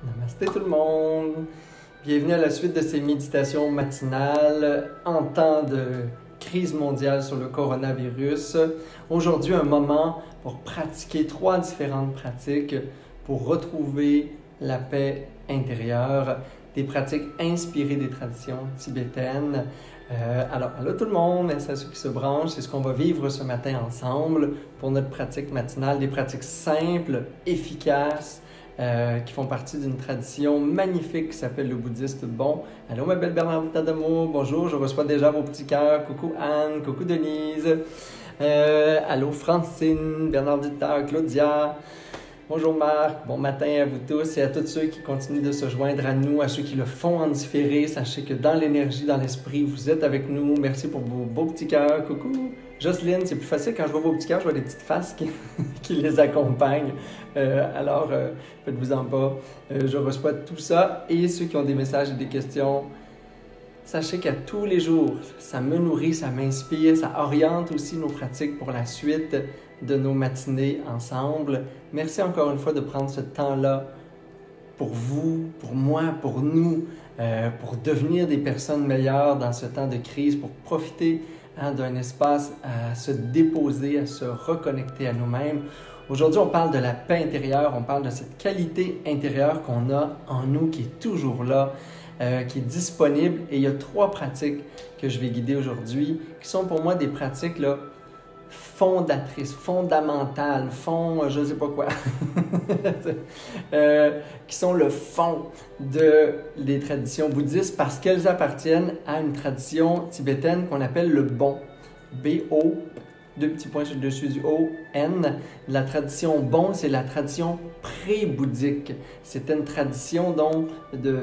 Namasté tout le monde! Bienvenue à la suite de ces méditations matinales en temps de crise mondiale sur le coronavirus. Aujourd'hui, un moment pour pratiquer 3 différentes pratiques pour retrouver la paix intérieure, des pratiques inspirées des traditions tibétaines. Alors, allô tout le monde, c'est à ceux qui se branchent, c'est ce qu'on va vivre ce matin ensemble pour notre pratique matinale, des pratiques simples, efficaces, qui font partie d'une tradition magnifique qui s'appelle le bouddhiste bon. Allô ma belle Bernardita d'amour, bonjour, je reçois déjà vos petits cœurs. Coucou Anne, coucou Denise, allô Francine, Bernardita, Claudia. Bonjour Marc, bon matin à vous tous et à tous ceux qui continuent de se joindre à nous, à ceux qui le font en différé. Sachez que dans l'énergie, dans l'esprit, vous êtes avec nous. Merci pour vos beaux petits cœurs. Coucou Jocelyne, c'est plus facile quand je vois vos petits cœurs, je vois des petites faces qui les accompagnent. Alors, faites-vous-en pas. Je reçois tout ça et ceux qui ont des messages et des questions. Sachez qu'à tous les jours, ça me nourrit, ça m'inspire, ça oriente aussi nos pratiques pour la suite de nos matinées ensemble. Merci encore une fois de prendre ce temps-là pour vous, pour moi, pour nous, pour devenir des personnes meilleures dans ce temps de crise, pour profiter d'un espace à se déposer, à se reconnecter à nous-mêmes. Aujourd'hui, on parle de la paix intérieure, on parle de cette qualité intérieure qu'on a en nous, qui est toujours là, qui est disponible. Et il y a 3 pratiques que je vais guider aujourd'hui, qui sont pour moi des pratiques là, fondatrices, fondamentales, je ne sais pas quoi, qui sont le fond des traditions bouddhistes parce qu'elles appartiennent à une tradition tibétaine qu'on appelle le bon, B-O, 2 petits points sur le dessus du O, N. La tradition bon, c'est la tradition pré-bouddhique. C'était une tradition donc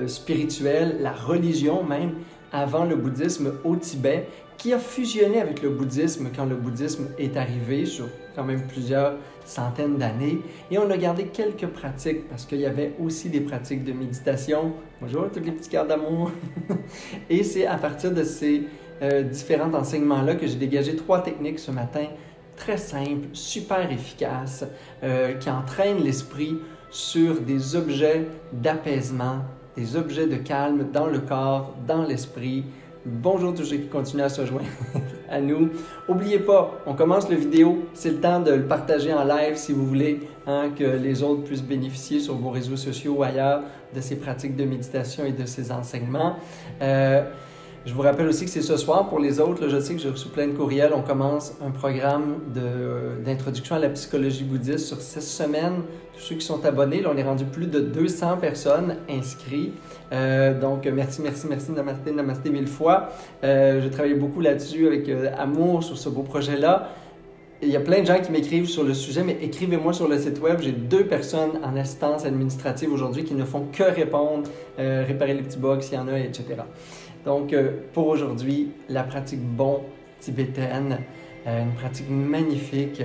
spirituelle, la religion même, avant le bouddhisme au Tibet, qui a fusionné avec le bouddhisme quand le bouddhisme est arrivé sur quand même plusieurs centaines d'années. Et on a gardé quelques pratiques parce qu'il y avait aussi des pratiques de méditation. Bonjour tous les petits cœurs d'amour! Et c'est à partir de ces différents enseignements-là que j'ai dégagé 3 techniques ce matin, très simples, super efficaces, qui entraînent l'esprit sur des objets d'apaisement, des objets de calme dans le corps, dans l'esprit. Bonjour tous ceux qui continuent à se joindre à nous. N'oubliez pas, on commence la vidéo, c'est le temps de le partager en live si vous voulez, que les autres puissent bénéficier sur vos réseaux sociaux ou ailleurs de ces pratiques de méditation et de ces enseignements. Je vous rappelle aussi que c'est ce soir pour les autres. Là, je sais que j'ai reçu plein de courriels. On commence un programme d'introduction à la psychologie bouddhiste sur 6 semaines. Tous ceux qui sont abonnés, là, on est rendu plus de 200 personnes inscrites. Donc, merci, namasté, namasté 1000 fois. J'ai travaillé beaucoup là-dessus avec amour sur ce beau projet-là. Il y a plein de gens qui m'écrivent sur le sujet, mais écrivez-moi sur le site web. J'ai 2 personnes en assistance administrative aujourd'hui qui ne font que répondre, réparer les petits bugs s'il y en a, etc. Donc, pour aujourd'hui, la pratique bon tibétaine, une pratique magnifique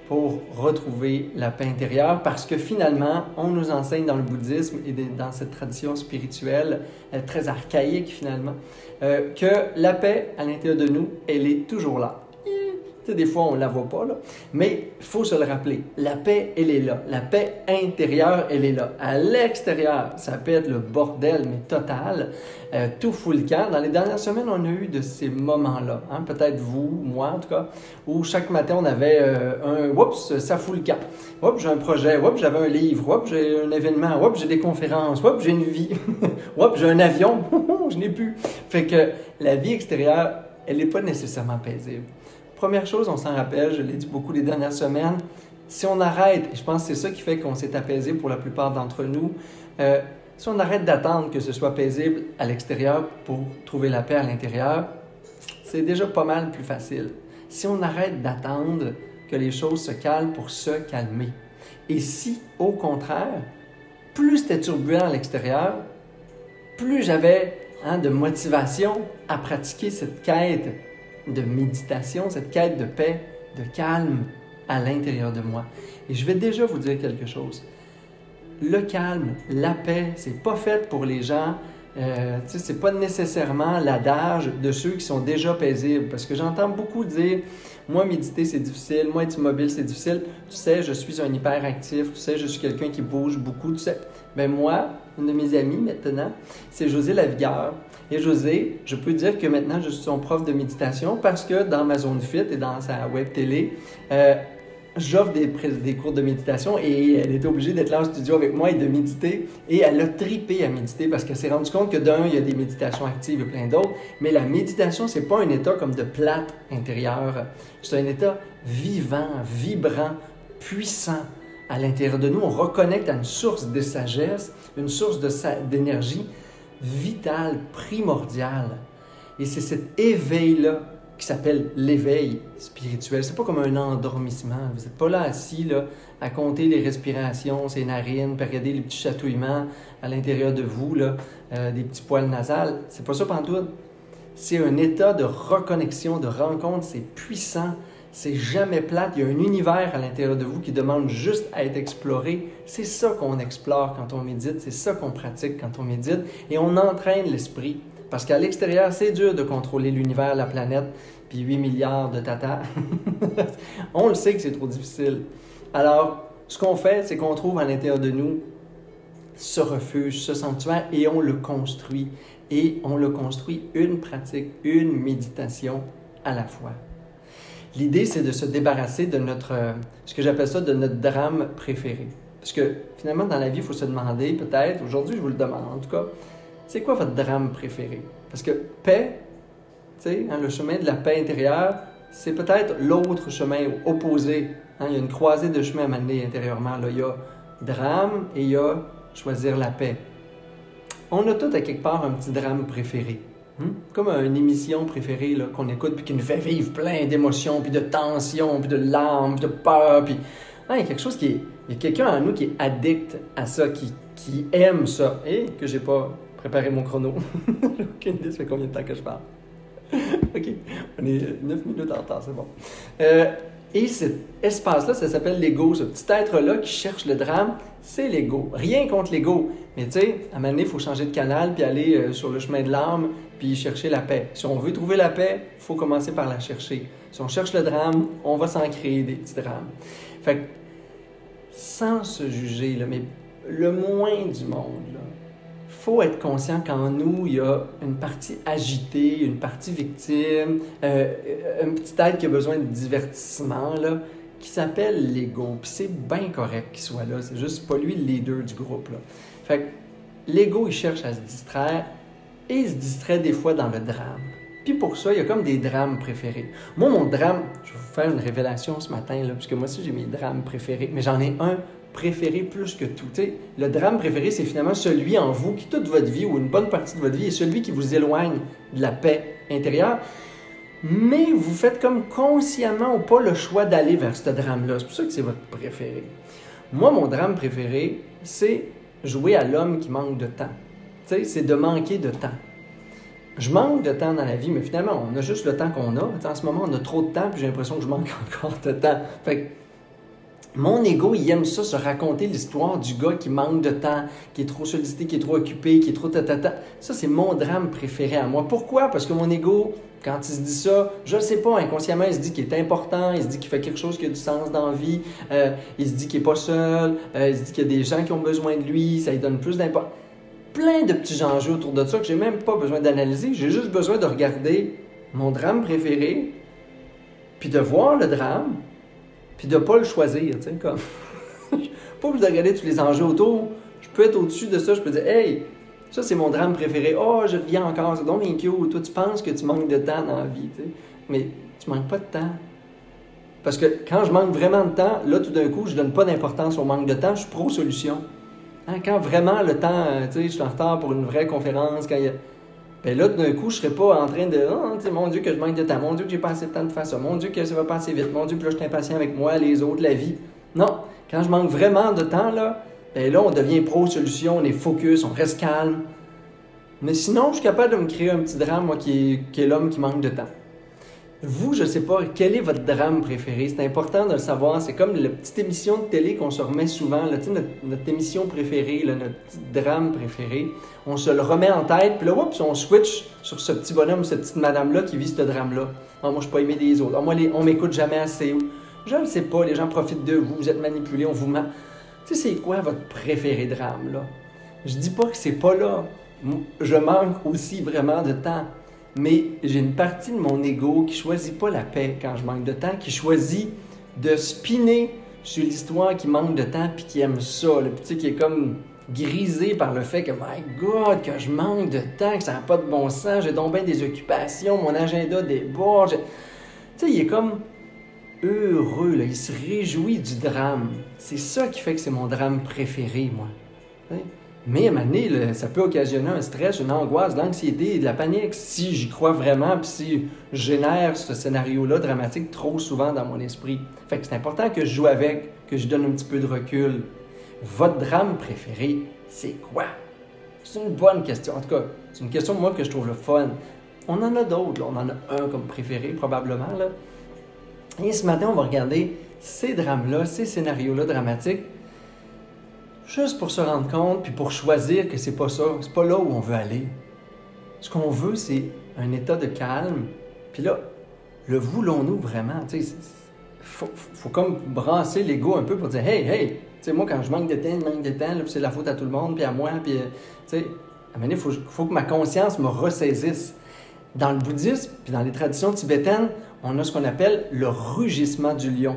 pour retrouver la paix intérieure parce que finalement, on nous enseigne dans le bouddhisme et dans cette tradition spirituelle très archaïque finalement, que la paix à l'intérieur de nous, elle est toujours là. Des fois, on ne la voit pas, là. Mais il faut se le rappeler. La paix, elle est là. La paix intérieure, elle est là. À l'extérieur, ça peut être le bordel, mais total. Tout fout le camp. Dans les dernières semaines, on a eu de ces moments-là. Hein? Peut-être vous, moi en tout cas, où chaque matin, on avait un « oups, ça fout le camp. Oups, j'ai un projet. Oups, j'avais un livre. Oups, j'ai un événement. Oups, j'ai des conférences. Oups, j'ai une vie. Oups, j'ai un avion. Je n'ai plus. » Fait que la vie extérieure, elle n'est pas nécessairement paisible. Première chose, on s'en rappelle, je l'ai dit beaucoup les dernières semaines, si on arrête, et je pense que c'est ça qui fait qu'on s'est apaisé pour la plupart d'entre nous, si on arrête d'attendre que ce soit paisible à l'extérieur pour trouver la paix à l'intérieur, c'est déjà pas mal plus facile. Si on arrête d'attendre que les choses se calment pour se calmer. Et si, au contraire, plus c'était turbulent à l'extérieur, plus j'avais de motivation à pratiquer cette quête de méditation, cette quête de paix, de calme à l'intérieur de moi. Et je vais déjà vous dire quelque chose. Le calme, la paix, c'est pas fait pour les gens, c'est pas nécessairement l'adage de ceux qui sont déjà paisibles. Parce que j'entends beaucoup dire Moi, méditer, c'est difficile. Moi, être immobile, c'est difficile. Tu sais, je suis un hyperactif. Tu sais, je suis quelqu'un qui bouge beaucoup. Tu sais, ben moi, une de mes amies maintenant, c'est José Lavigueur. Et José, je peux dire que maintenant, je suis son prof de méditation parce que dans ma zone fit et dans sa web télé, j'offre des cours de méditation et elle était obligée d'être là en studio avec moi et de méditer. Et elle a tripé à méditer parce qu'elle s'est rendue compte que d'un, il y a des méditations actives et plein d'autres, mais la méditation, c'est pas un état comme de plate intérieur. C'est un état vivant, vibrant, puissant. À l'intérieur de nous, on reconnecte à une source de sagesse, une source d'énergie vitale, primordiale. Et c'est cet éveil-là qui s'appelle l'éveil spirituel. C'est pas comme un endormissement. Vous n'êtes pas là assis là, à compter les respirations, ses narines, puis regarder les petits chatouillements à l'intérieur de vous, là, des petits poils nasales. C'est pas ça pantoute. C'est un état de reconnexion, de rencontre. C'est puissant. C'est jamais plate. Il y a un univers à l'intérieur de vous qui demande juste à être exploré. C'est ça qu'on explore quand on médite. C'est ça qu'on pratique quand on médite. Et on entraîne l'esprit. Parce qu'à l'extérieur, c'est dur de contrôler l'univers, la planète, puis 8 milliards de tatas. On le sait que c'est trop difficile. Alors, ce qu'on fait, c'est qu'on trouve à l'intérieur de nous ce refuge, ce sanctuaire, et on le construit. Et on le construit une pratique, une méditation à la fois. L'idée, c'est de se débarrasser de notre, ce que j'appelle ça, de notre drame préféré. Parce que finalement, dans la vie, il faut se demander, peut-être, aujourd'hui, je vous le demande en tout cas, c'est quoi votre drame préféré? Parce que paix, tu sais, le chemin de la paix intérieure, c'est peut-être l'autre chemin opposé. Il y a une croisée de chemins à mener intérieurement. Là. Il y a drame et il y a choisir la paix. On a tous à quelque part un petit drame préféré. Comme une émission préférée là, qu'on écoute puis qui nous fait vivre plein d'émotions, puis de tensions, puis de larmes, puis de peur. Puis... il y a quelque chose qui est... Il y a quelqu'un en nous qui est addict à ça, qui aime ça. Et que j'ai pas préparé mon chrono. J'ai aucune idée, ça fait combien de temps que je parle. OK, on est 9 minutes en retard, c'est bon. Et cet espace-là, ça s'appelle l'ego. Ce petit être-là qui cherche le drame, c'est l'ego. Rien contre l'ego. Mais tu sais, à un moment donné, il faut changer de canal puis aller sur le chemin de l'âme puis chercher la paix. Si on veut trouver la paix, il faut commencer par la chercher. Si on cherche le drame, on va s'en créer des petits drames. Fait que, sans se juger, là, mais le moins du monde, là, faut être conscient qu'en nous, il y a une partie agitée, une partie victime, un petit être qui a besoin de divertissement, là, qui s'appelle l'ego. Puis c'est bien correct qu'il soit là, c'est juste pas lui le leader du groupe. Là. Fait que l'ego, il cherche à se distraire et il se distrait des fois dans le drame. Puis pour ça, il y a comme des drames préférés. Moi, mon drame, je vais vous faire une révélation ce matin, là, parce que moi aussi, j'ai mes drames préférés, mais j'en ai un préféré plus que tout. T'sais, le drame préféré, c'est finalement celui en vous qui, toute votre vie ou une bonne partie de votre vie, est celui qui vous éloigne de la paix intérieure. Mais vous faites comme consciemment ou pas le choix d'aller vers ce drame-là. C'est pour ça que c'est votre préféré. Moi, mon drame préféré, c'est jouer à l'homme qui manque de temps. T'sais, c'est de manquer de temps. Je manque de temps dans la vie, mais finalement, on a juste le temps qu'on a. T'sais, en ce moment, on a trop de temps, puis j'ai l'impression que je manque encore de temps. Fait que mon ego, il aime ça, se raconter l'histoire du gars qui manque de temps, qui est trop sollicité, qui est trop occupé, qui est trop tatata. Ça, c'est mon drame préféré à moi. Pourquoi? Parce que mon ego, quand il se dit ça, je ne sais pas, inconsciemment, il se dit qu'il est important, il se dit qu'il fait quelque chose qui a du sens dans la vie, il se dit qu'il n'est pas seul, il se dit qu'il y a des gens qui ont besoin de lui, ça lui donne plus d'importance. Plein de petits enjeux autour de ça que j'ai même pas besoin d'analyser, j'ai juste besoin de regarder mon drame préféré, puis de voir le drame, puis de ne pas le choisir, tu sais, comme... pas obligé de regarder tous les enjeux autour. Je peux être au-dessus de ça, je peux dire « Hey, ça c'est mon drame préféré. Oh, je reviens encore, c'est donc bien cute. Toi, tu penses que tu manques de temps dans la vie, tu sais. Mais tu manques pas de temps. Parce que quand je manque vraiment de temps, là, tout d'un coup, je donne pas d'importance au manque de temps, je suis pro-solution. Quand vraiment le temps, tu sais, je suis en retard pour une vraie conférence, quand il y a... Ben là, d'un coup, je ne serais pas en train de « Oh, mon Dieu, que je manque de temps. Mon Dieu, que j'ai pas assez de temps de faire ça. Mon Dieu, que ça va pas assez vite. Mon Dieu, que là, je suis impatient avec moi, les autres, la vie. » Non. Quand je manque vraiment de temps, là, ben là, on devient pro-solution, on est focus, on reste calme. Mais sinon, je suis capable de me créer un petit drame, moi, qui est l'homme qui manque de temps. Vous, je ne sais pas, quel est votre drame préféré? C'est important de le savoir. C'est comme la petite émission de télé qu'on se remet souvent, là, notre émission préférée, là, notre petit drame préféré. On se le remet en tête, puis là, oups, on switch sur ce petit bonhomme, cette petite madame-là qui vit ce drame-là. Ah, moi, je ne suis pas aimé des autres. Ah, moi, on m'écoute jamais assez. Je ne sais pas, les gens profitent de vous, vous êtes manipulés, on vous ment. Tu sais, c'est quoi votre préféré drame, là? Je dis pas que c'est pas là. Je manque aussi vraiment de temps. Mais j'ai une partie de mon ego qui choisit pas la paix quand je manque de temps, qui choisit de spinner sur l'histoire qui manque de temps puis qui aime ça. Le petit qui est comme grisé par le fait que, my God, que je manque de temps, que ça n'a pas de bon sens, j'ai donc bien des occupations, mon agenda déborde. Tu sais, il est comme heureux, là, il se réjouit du drame. C'est ça qui fait que c'est mon drame préféré, moi. T'sais? Mais à un moment donné, ça peut occasionner un stress, une angoisse, de l'anxiété et de la panique si j'y crois vraiment puis si je génère ce scénario-là dramatique trop souvent dans mon esprit. Fait que c'est important que je joue avec, que je donne un petit peu de recul. Votre drame préféré, c'est quoi? C'est une bonne question. En tout cas, c'est une question, moi, que je trouve le fun. On en a d'autres, là. On en a un comme préféré, probablement, là. Et ce matin, on va regarder ces drames-là, ces scénarios-là dramatiques, juste pour se rendre compte, puis pour choisir que c'est pas ça, c'est pas là où on veut aller. Ce qu'on veut, c'est un état de calme. Puis là, le voulons-nous vraiment? Tu sais, faut comme brasser l'ego un peu pour dire « Hey, tu sais, moi, quand je manque de temps, là, c'est la faute à tout le monde, puis à moi, puis, tu sais, à un moment donné, il faut que ma conscience me ressaisisse. » Dans le bouddhisme, puis dans les traditions tibétaines, on a ce qu'on appelle le rugissement du lion.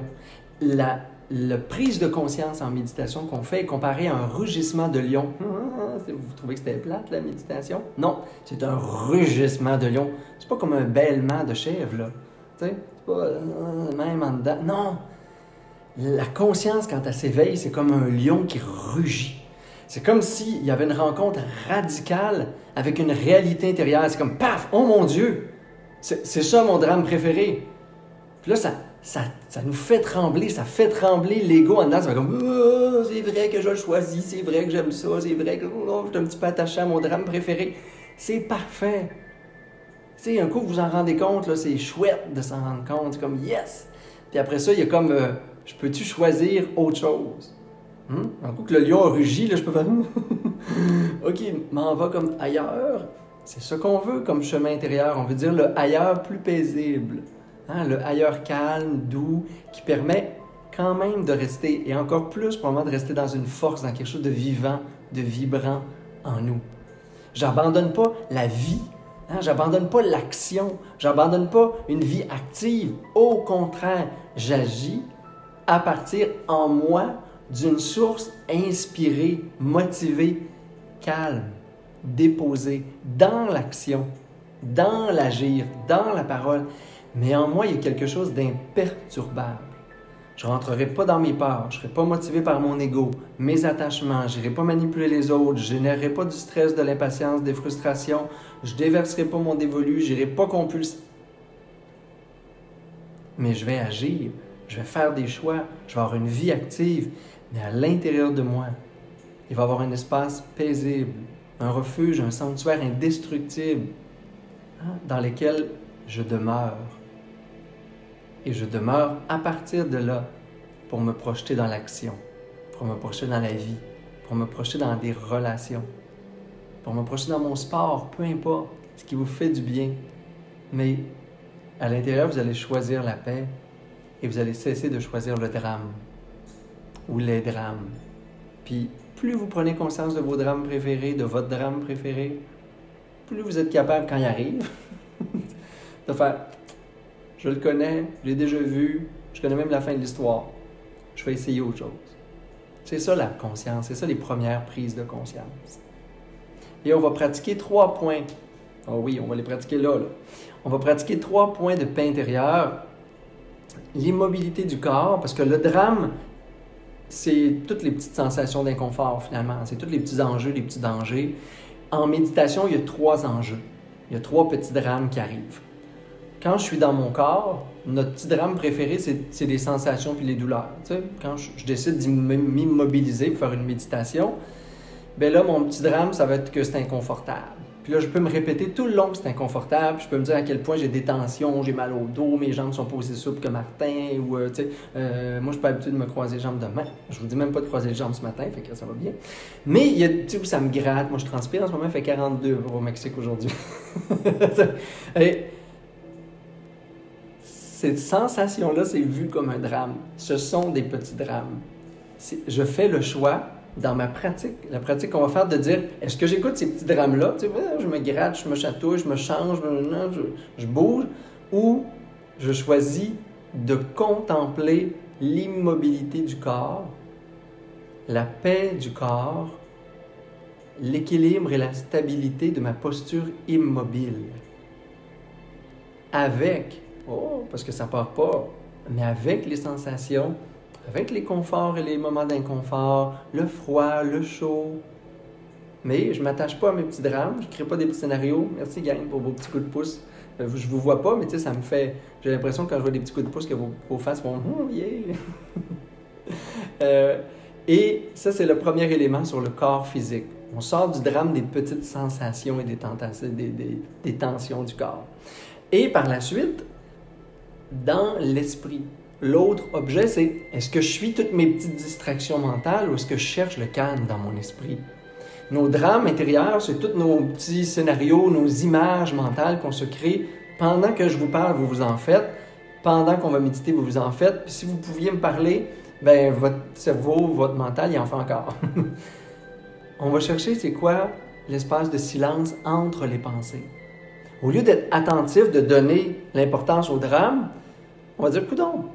La prise de conscience en méditation qu'on fait est comparée à un rugissement de lion. Vous trouvez que c'était plate, la méditation? Non, c'est un rugissement de lion. C'est pas comme un bêlement de chèvre, là. Tu sais, c'est pas même en dedans. Non! La conscience, quand elle s'éveille, c'est comme un lion qui rugit. C'est comme s'il y avait une rencontre radicale avec une réalité intérieure. C'est comme, paf! Oh mon Dieu! C'est ça mon drame préféré. Puis là, ça nous fait trembler, ça fait trembler l'ego en dedans. Ça fait comme, oh, c'est vrai que je le choisis, c'est vrai que j'aime ça, c'est vrai que je suis un petit peu attaché à mon drame préféré. C'est parfait. Tu sais, un coup, vous en rendez compte, là, c'est chouette de s'en rendre compte. C'est comme, yes! Puis après ça, il y a comme, je peux-tu choisir autre chose? Un coup que le lion a rugi, là, je peux faire, OK, m'en va comme ailleurs. C'est ce qu'on veut comme chemin intérieur. On veut dire le ailleurs plus paisible. Le ailleurs calme, doux, qui permet quand même de rester, et encore plus probablement de rester dans une force, dans quelque chose de vivant, de vibrant en nous. J'abandonne pas la vie, j'abandonne pas l'action, j'abandonne pas une vie active. Au contraire, j'agis à partir en moi d'une source inspirée, motivée, calme, déposée, dans l'action, dans l'agir, dans la parole. Mais en moi, il y a quelque chose d'imperturbable. Je ne rentrerai pas dans mes peurs, je ne serai pas motivé par mon ego, mes attachements, je n'irai pas manipuler les autres, je ne générerai pas du stress, de l'impatience, des frustrations, je ne déverserai pas mon dévolu, je n'irai pas compulser. Mais je vais agir, je vais faire des choix, je vais avoir une vie active, mais à l'intérieur de moi, il va y avoir un espace paisible, un refuge, un sanctuaire indestructible, dans lequel je demeure. Et je demeure à partir de là pour me projeter dans l'action, pour me projeter dans la vie, pour me projeter dans des relations, pour me projeter dans mon sport, peu importe, ce qui vous fait du bien. Mais à l'intérieur, vous allez choisir la paix et vous allez cesser de choisir le drame ou les drames. Puis plus vous prenez conscience de vos drames préférés, de votre drame préféré, plus vous êtes capable, quand il arrive, de faire « Je le connais, je l'ai déjà vu, je connais même la fin de l'histoire, je vais essayer autre chose. » C'est ça la conscience, c'est ça les premières prises de conscience. Et on va pratiquer 3 points. Ah oui, on va les pratiquer là. On va pratiquer 3 points de paix intérieure. L'immobilité du corps, parce que le drame, c'est toutes les petites sensations d'inconfort finalement, c'est tous les petits enjeux, les petits dangers. En méditation, il y a 3 enjeux. Il y a 3 petits drames qui arrivent. Quand je suis dans mon corps, notre petit drame préféré, c'est les sensations puis les douleurs. Tu sais, quand je décide de m'immobiliser pour faire une méditation, bien là, mon petit drame, ça va être que c'est inconfortable. Puis là, je peux me répéter tout le long que c'est inconfortable. Je peux me dire à quel point j'ai des tensions, j'ai mal au dos, mes jambes sont pas aussi souples que Martin. Ou, moi, je suis pas habitué de me croiser les jambes demain. Je vous dis même pas de croiser les jambes ce matin, fait que ça va bien. Mais il y a, tu sais, où ça me gratte. Moi, je transpire en ce moment, il fait 42 au Mexique aujourd'hui. Et cette sensation-là, c'est vu comme un drame. Ce sont des petits drames. Je fais le choix dans ma pratique, la pratique qu'on va faire de dire, est-ce que j'écoute ces petits drames-là, tu sais, je me gratte, je me chatouille, je me change, je bouge, ou je choisis de contempler l'immobilité du corps, la paix du corps, l'équilibre et la stabilité de ma posture immobile. Avec, parce que ça part pas, mais avec les sensations, avec les conforts et les moments d'inconfort, le froid, le chaud. Mais je ne m'attache pas à mes petits drames, je ne crée pas des petits scénarios. Merci, gang, pour vos petits coups de pouce. Je ne vous vois pas, mais tu sais, ça me fait... J'ai l'impression quand je vois des petits coups de pouce que vos faces vont « yeah! » Et ça, c'est le premier élément sur le corps physique. On sort du drame des petites sensations et des tensions du corps. Et par la suite, dans l'esprit. L'autre objet, c'est est-ce que je suis toutes mes petites distractions mentales ou est-ce que je cherche le calme dans mon esprit? Nos drames intérieurs, c'est tous nos petits scénarios, nos images mentales qu'on se crée. Pendant que je vous parle, vous vous en faites. Pendant qu'on va méditer, vous vous en faites. Puis si vous pouviez me parler, ben votre cerveau, votre mental, il en fait encore. On va chercher, c'est quoi l'espace de silence entre les pensées. Au lieu d'être attentif, de donner l'importance au drame, on va dire, coudonc,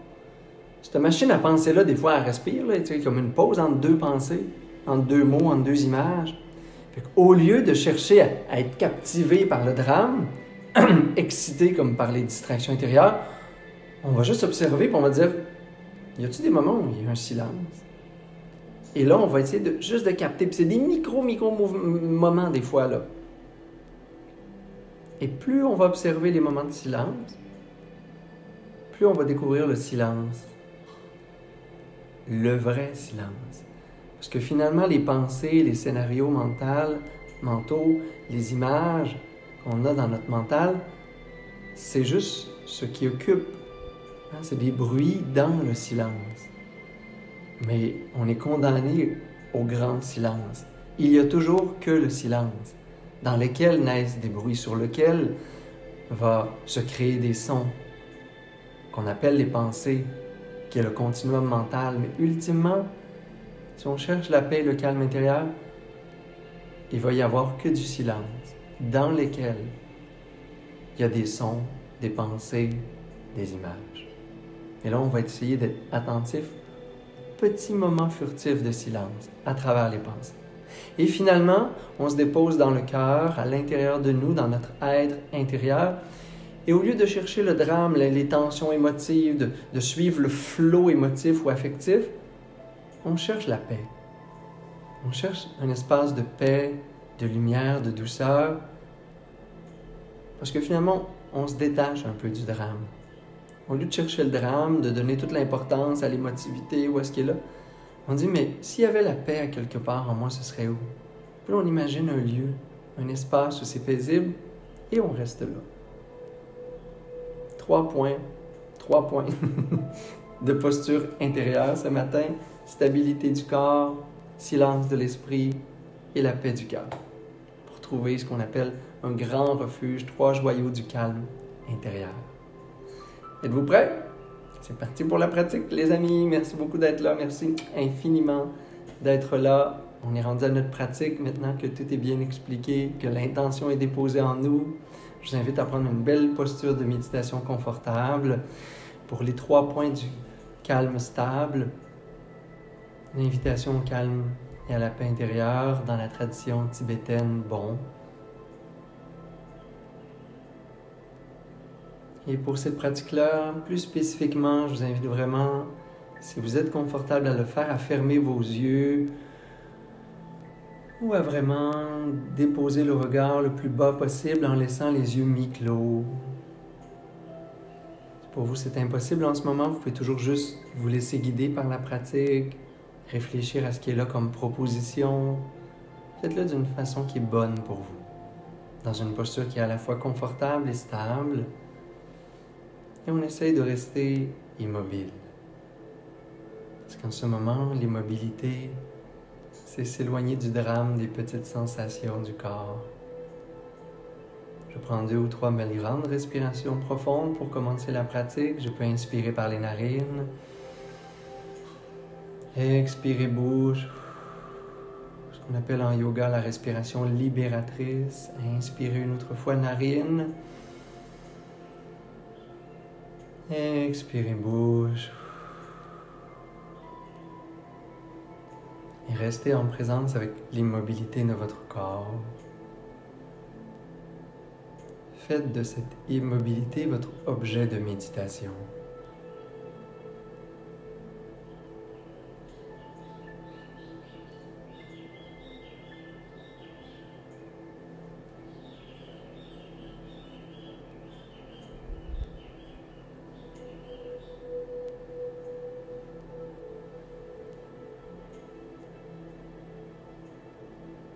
cette machine à penser-là, des fois, elle respire, là, tu sais, comme une pause entre deux pensées, entre deux mots, entre deux images. Au lieu de chercher à être captivé par le drame, excité comme par les distractions intérieures, on va juste observer et on va dire, y a-t-il des moments où il y a un silence? Et là, on va essayer juste de capter. Puis c'est des micro moments des fois, là. Et plus on va observer les moments de silence, plus on va découvrir le silence. Le vrai silence. Parce que finalement, les pensées, les scénarios mentaux, les images qu'on a dans notre mental, c'est juste ce qui occupe. Hein? C'est des bruits dans le silence. Mais on est condamné au grand silence. Il n'y a toujours que le silence, dans lequel naissent des bruits, sur lequel va se créer des sons qu'on appelle les pensées, qui est le continuum mental. Mais ultimement, si on cherche la paix et le calme intérieur, il va y avoir que du silence, dans lequel il y a des sons, des pensées, des images. Et là, on va essayer d'être attentif aux petits moments furtifs de silence à travers les pensées. Et finalement, on se dépose dans le cœur, à l'intérieur de nous, dans notre être intérieur. Et au lieu de chercher le drame, les tensions émotives, de suivre le flot émotif ou affectif, on cherche la paix. On cherche un espace de paix, de lumière, de douceur. Parce que finalement, on se détache un peu du drame. Au lieu de chercher le drame, de donner toute l'importance à l'émotivité, où est-ce qu'il est là, on dit, mais s'il y avait la paix à quelque part en moi, ce serait où? Puis là, on imagine un lieu, un espace où c'est paisible, et on reste là. 3 points de posture intérieure ce matin. Stabilité du corps, silence de l'esprit et la paix du cœur. Pour trouver ce qu'on appelle un grand refuge, 3 joyaux du calme intérieur. Êtes-vous prêts? C'est parti pour la pratique, les amis. Merci beaucoup d'être là. Merci infiniment d'être là. On est rendu à notre pratique maintenant que tout est bien expliqué, que l'intention est déposée en nous. Je vous invite à prendre une belle posture de méditation confortable pour les 3 points du calme stable. Une invitation au calme et à la paix intérieure dans la tradition tibétaine Bon. Et pour cette pratique-là, plus spécifiquement, je vous invite vraiment, si vous êtes confortable à le faire, à fermer vos yeux ou à vraiment déposer le regard le plus bas possible en laissant les yeux mi-clos. Si pour vous c'est impossible en ce moment, vous pouvez toujours juste vous laisser guider par la pratique, réfléchir à ce qui est là comme proposition. Faites-le d'une façon qui est bonne pour vous. dans une posture qui est à la fois confortable et stable. Et on essaye de rester immobile. Parce qu'en ce moment, l'immobilité, c'est s'éloigner du drame des petites sensations du corps. Je prends 2 ou 3 belles grandes respirations profondes pour commencer la pratique. Je peux inspirer par les narines. Expirer bouche. Ce qu'on appelle en yoga la respiration libératrice. Inspirez une autre fois narine. Expirez bouche. Et restez en présence avec l'immobilité de votre corps. Faites de cette immobilité votre objet de méditation.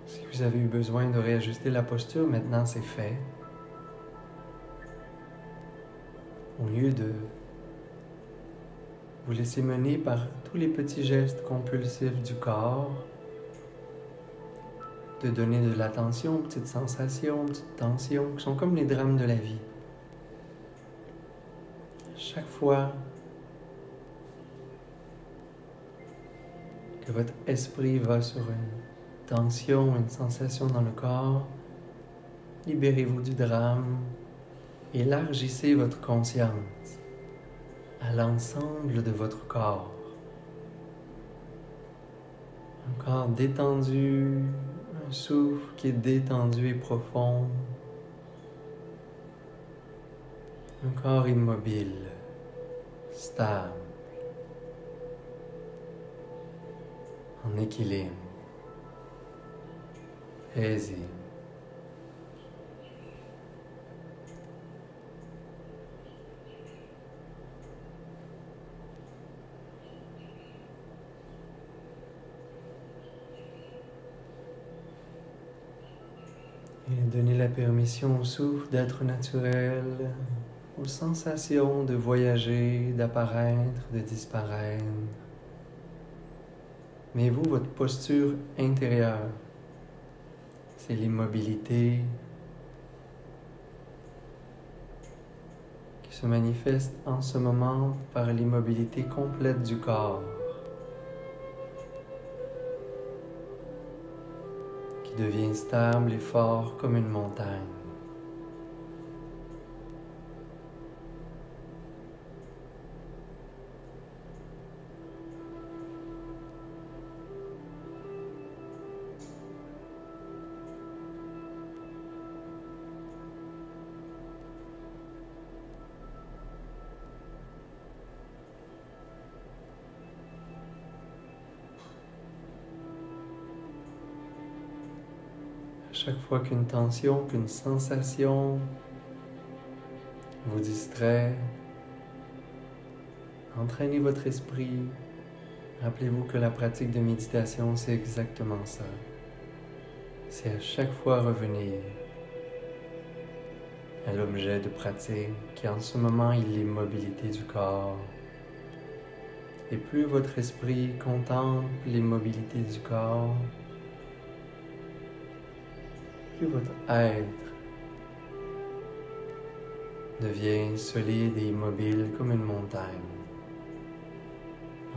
Si vous avez eu besoin de réajuster la posture, maintenant c'est fait. Au lieu de vous laisser mener par tous les petits gestes compulsifs du corps, de donner de l'attention aux petites sensations, aux petites tensions qui sont comme les drames de la vie. Chaque fois que votre esprit va sur une tension, une sensation dans le corps, libérez-vous du drame. Élargissez votre conscience à l'ensemble de votre corps. Un corps détendu, un souffle qui est détendu et profond. Un corps immobile, stable, en équilibre, paisible. Et donnez la permission au souffle d'être naturel, aux sensations de voyager, d'apparaître, de disparaître. Mais vous, votre posture intérieure, c'est l'immobilité qui se manifeste en ce moment par l'immobilité complète du corps, qui devient stable et fort comme une montagne. Chaque fois qu'une tension, qu'une sensation vous distrait, entraînez votre esprit. Rappelez-vous que la pratique de méditation, c'est exactement ça. C'est à chaque fois revenir à l'objet de pratique qui en ce moment est l'immobilité du corps. Et plus votre esprit contemple l'immobilité du corps, plus votre être devient solide et immobile comme une montagne,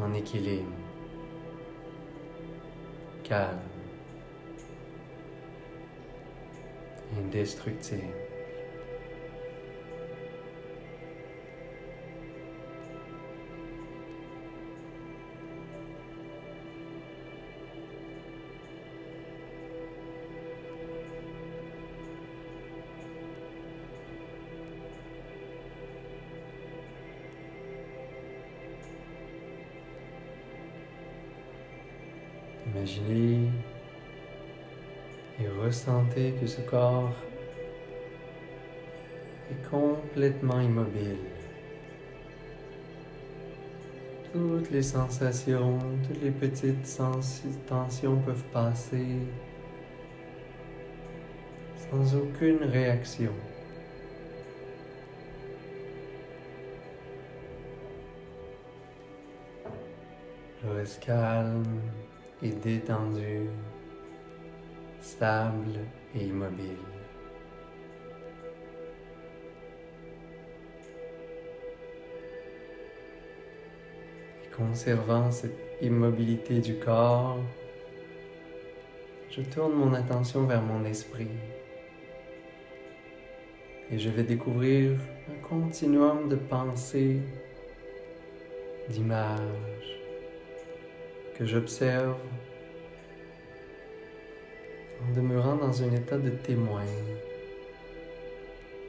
en équilibre, calme, indestructible. Imaginez et ressentez que ce corps est complètement immobile. Toutes les sensations, toutes les petites tensions peuvent passer sans aucune réaction. Je reste calme et détendu, stable et immobile. Et conservant cette immobilité du corps, je tourne mon attention vers mon esprit et je vais découvrir un continuum de pensées, d'images que j'observe en demeurant dans un état de témoin,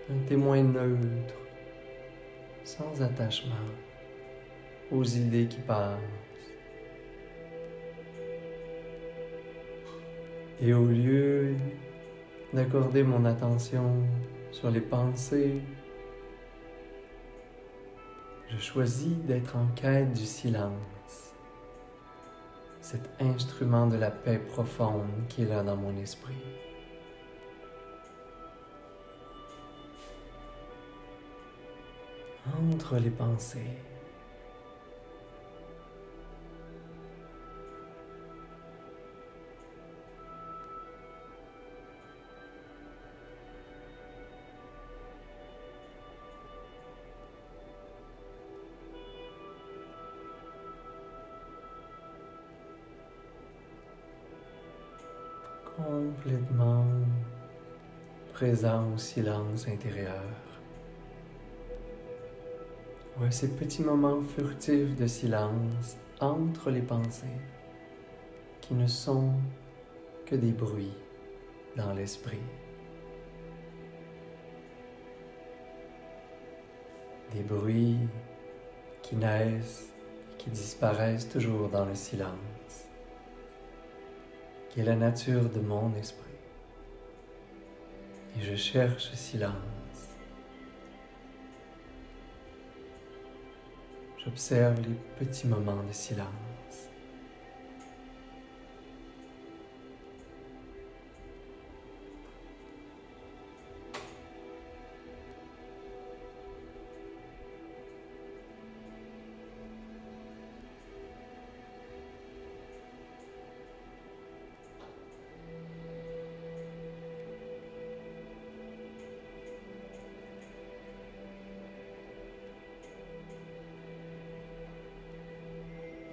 un témoin neutre, sans attachement aux idées qui passent. Et au lieu d'accorder mon attention sur les pensées, je choisis d'être en quête du silence, cet instrument de la paix profonde qui est là dans mon esprit. Entre les pensées, complètement présent au silence intérieur. Ou à ces petits moments furtifs de silence entre les pensées qui ne sont que des bruits dans l'esprit. Des bruits qui naissent et qui disparaissent toujours dans le silence, qui est la nature de mon esprit. Et je cherche le silence. J'observe les petits moments de silence.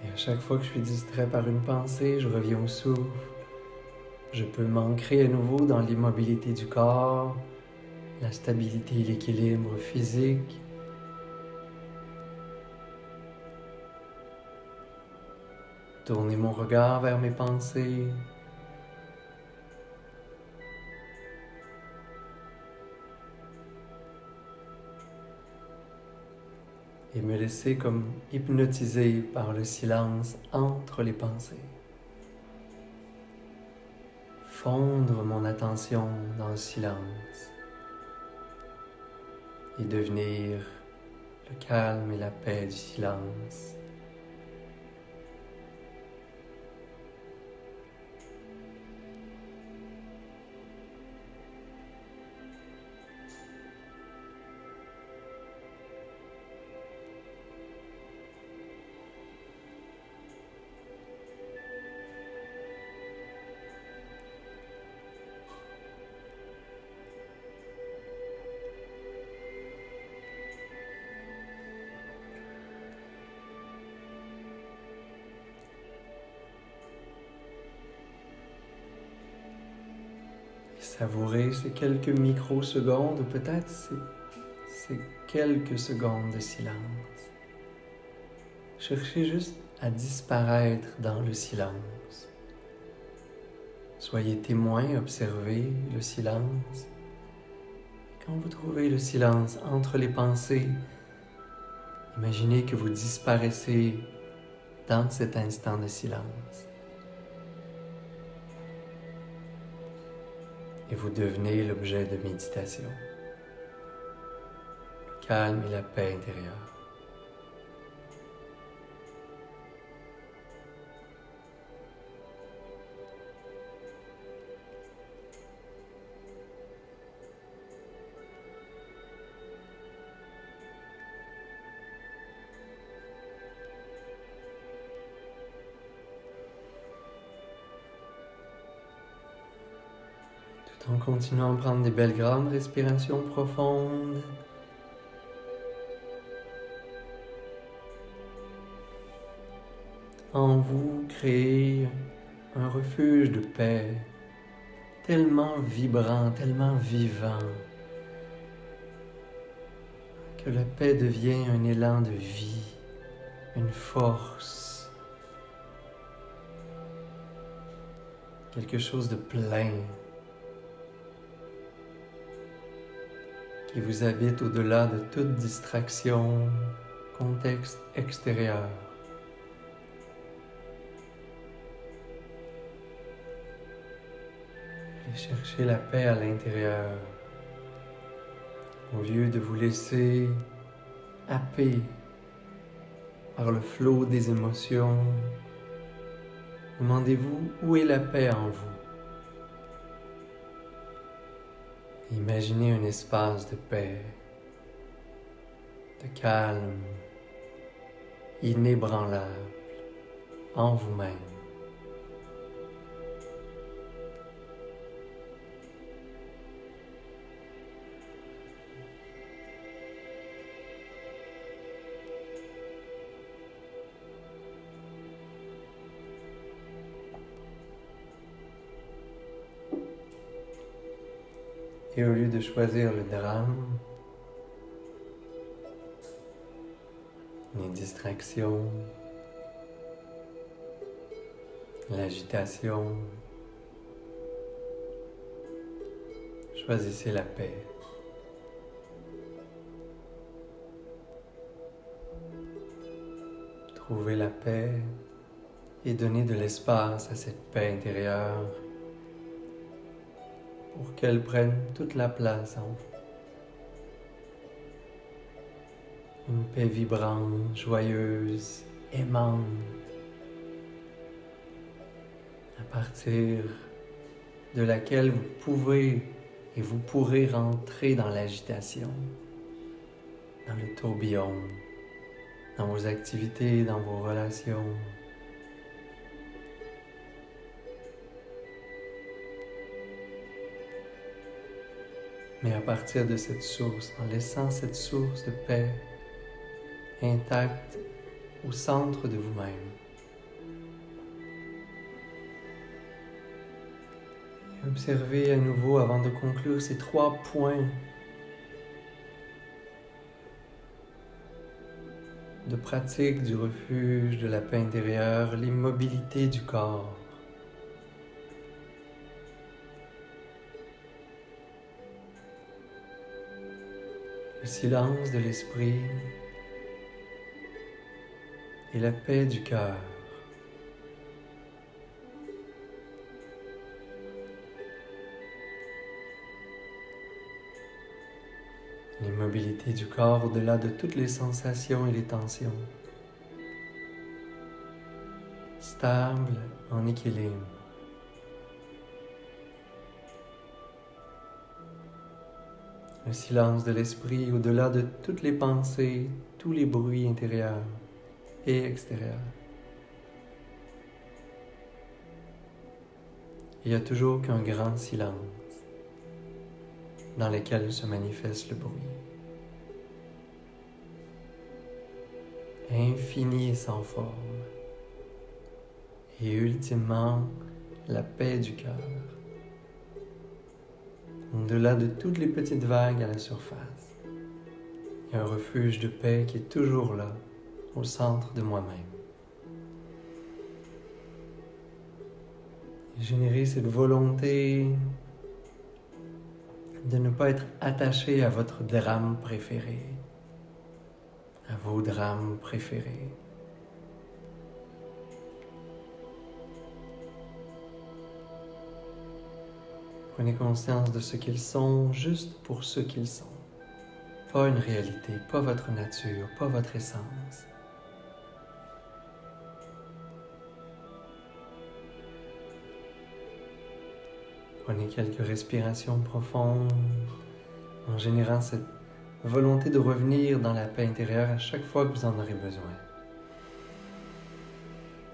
À chaque fois que je suis distrait par une pensée, je reviens au souffle. Je peux m'ancrer à nouveau dans l'immobilité du corps, la stabilité et l'équilibre physique. Tourner mon regard vers mes pensées. Et me laisser comme hypnotisé par le silence entre les pensées. Fondre mon attention dans le silence et devenir le calme et la paix du silence. Savourer ces quelques microsecondes ou peut-être ces quelques secondes de silence. Cherchez juste à disparaître dans le silence. Soyez témoin, observez le silence. Quand vous trouvez le silence entre les pensées, imaginez que vous disparaissez dans cet instant de silence. Et vous devenez l'objet de méditation. Le calme et la paix intérieure. Tout en continuant à prendre des belles grandes respirations profondes. En vous, créez un refuge de paix, tellement vibrant, tellement vivant, que la paix devient un élan de vie, une force, quelque chose de plein, qui vous habite au-delà de toute distraction, contexte extérieur. Allez chercher la paix à l'intérieur, au lieu de vous laisser happer par le flot des émotions. Demandez-vous où est la paix en vous. Imaginez un espace de paix, de calme, inébranlable en vous-même. Et au lieu de choisir le drame, les distractions, l'agitation, choisissez la paix. Trouvez la paix et donnez de l'espace à cette paix intérieure pour qu'elle prenne toute la place en vous. Une paix vibrante, joyeuse, aimante, à partir de laquelle vous pouvez et vous pourrez rentrer dans l'agitation, dans le tourbillon, dans vos activités, dans vos relations. Mais à partir de cette source, en laissant cette source de paix intacte au centre de vous-même. Et observez à nouveau, avant de conclure, ces 3 points de pratique du refuge, de la paix intérieure, l'immobilité du corps. Le silence de l'esprit et la paix du cœur. L'immobilité du corps au-delà de toutes les sensations et les tensions. Stable, en équilibre. Le silence de l'esprit au-delà de toutes les pensées, tous les bruits intérieurs et extérieurs. Il n'y a toujours qu'un grand silence dans lequel se manifeste le bruit. Infini et sans forme. Et ultimement, la paix du cœur. Au-delà de toutes les petites vagues à la surface, il y a un refuge de paix qui est toujours là, au centre de moi-même. Générer cette volonté de ne pas être attaché à votre drame préféré, à vos drames préférés. Prenez conscience de ce qu'ils sont juste pour ce qu'ils sont. Pas une réalité, pas votre nature, pas votre essence. Prenez quelques respirations profondes en générant cette volonté de revenir dans la paix intérieure à chaque fois que vous en aurez besoin.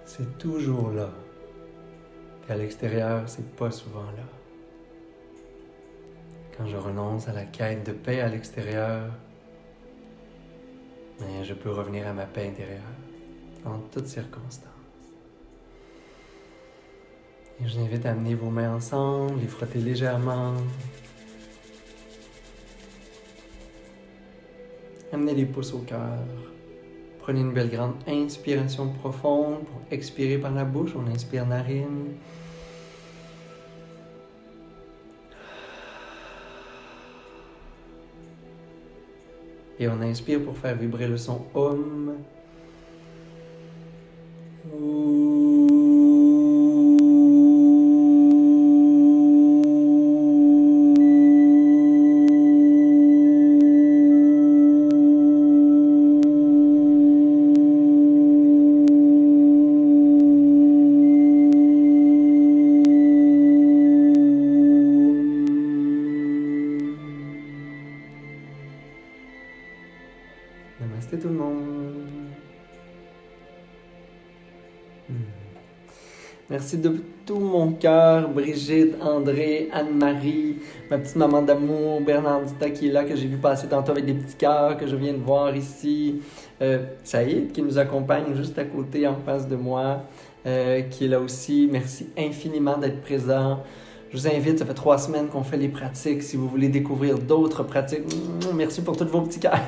C'est toujours là. Et à l'extérieur, c'est pas souvent là. Quand je renonce à la quête de paix à l'extérieur, mais je peux revenir à ma paix intérieure, en toutes circonstances. Et je vous invite à amener vos mains ensemble, les frotter légèrement. Amenez les pouces au cœur. Prenez une belle grande inspiration profonde pour expirer par la bouche. On inspire narine. Et on inspire pour faire vibrer le son Om. Namasté tout le monde. Merci de tout mon cœur, Brigitte, André, Anne-Marie, ma petite maman d'amour, Bernardita qui est là, que j'ai vu passer tantôt avec des petits cœurs, que je viens de voir ici. Saïd qui nous accompagne juste à côté, en face de moi, qui est là aussi. Merci infiniment d'être présent. Je vous invite, ça fait 3 semaines qu'on fait les pratiques. Si vous voulez découvrir d'autres pratiques, merci pour tous vos petits cœurs.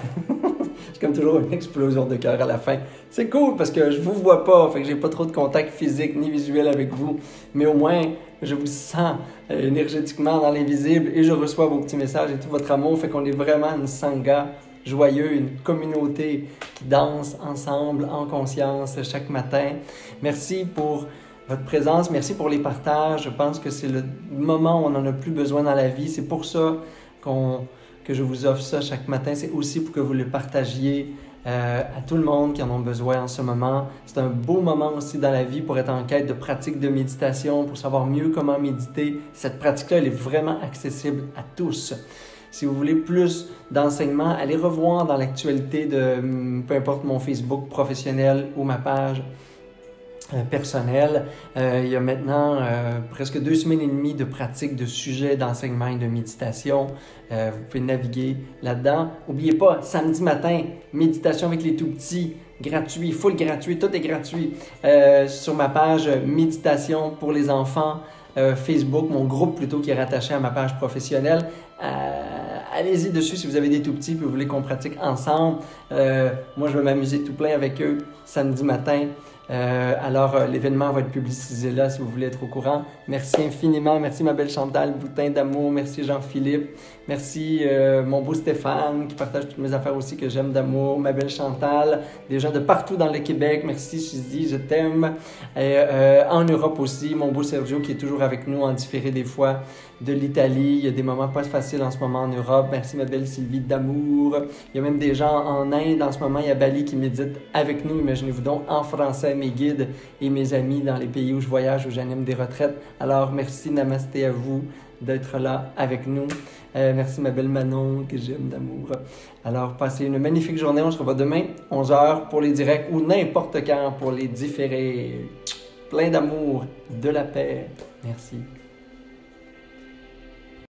C'est comme toujours une explosion de cœur à la fin. C'est cool parce que je vous vois pas, fait que j'ai pas trop de contact physique ni visuel avec vous. Mais au moins, je vous sens énergétiquement dans l'invisible et je reçois vos petits messages et tout votre amour. Fait qu'on est vraiment une sangha joyeux, une communauté qui danse ensemble en conscience chaque matin. Merci pour votre présence, merci pour les partages. Je pense que c'est le moment où on en a plus besoin dans la vie. C'est pour ça que je vous offre ça chaque matin. C'est aussi pour que vous le partagiez à tout le monde qui en ont besoin en ce moment. C'est un beau moment aussi dans la vie pour être en quête de pratiques de méditation, pour savoir mieux comment méditer. Cette pratique-là, elle est vraiment accessible à tous. Si vous voulez plus d'enseignements, allez revoir dans l'actualité de peu importe mon Facebook professionnel ou ma page personnel. Il y a maintenant presque 2 semaines et demie de pratique de sujets d'enseignement et de méditation. Vous pouvez naviguer là-dedans. N'oubliez pas, samedi matin, méditation avec les tout-petits, gratuit, full gratuit, tout est gratuit. Sur ma page méditation pour les enfants, Facebook, mon groupe plutôt qui est rattaché à ma page professionnelle. Allez-y dessus si vous avez des tout-petits et vous voulez qu'on pratique ensemble. Moi, je vais m'amuser tout plein avec eux samedi matin. Alors, l'événement va être publicisé là si vous voulez être au courant. Merci infiniment. Merci ma belle Chantal Boutin d'amour. Merci Jean-Philippe. Merci mon beau Stéphane qui partage toutes mes affaires aussi que j'aime d'amour. Ma belle Chantal. Des gens de partout dans le Québec. Merci Suzy, je t'aime. Et en Europe aussi, mon beau Sergio qui est toujours avec nous en différé des fois de l'Italie. Il y a des moments pas faciles en ce moment en Europe. Merci ma belle Sylvie d'amour. Il y a même des gens en Inde en ce moment. Il y a Bali qui médite avec nous. Imaginez-vous donc en français, mes guides et mes amis dans les pays où je voyage, où j'anime des retraites. Alors, merci, namasté à vous d'être là avec nous. Merci ma belle Manon que j'aime d'amour. Alors, passez une magnifique journée. On se revoit demain, 11h pour les directs ou n'importe quand pour les différés. Plein d'amour, de la paix. Merci.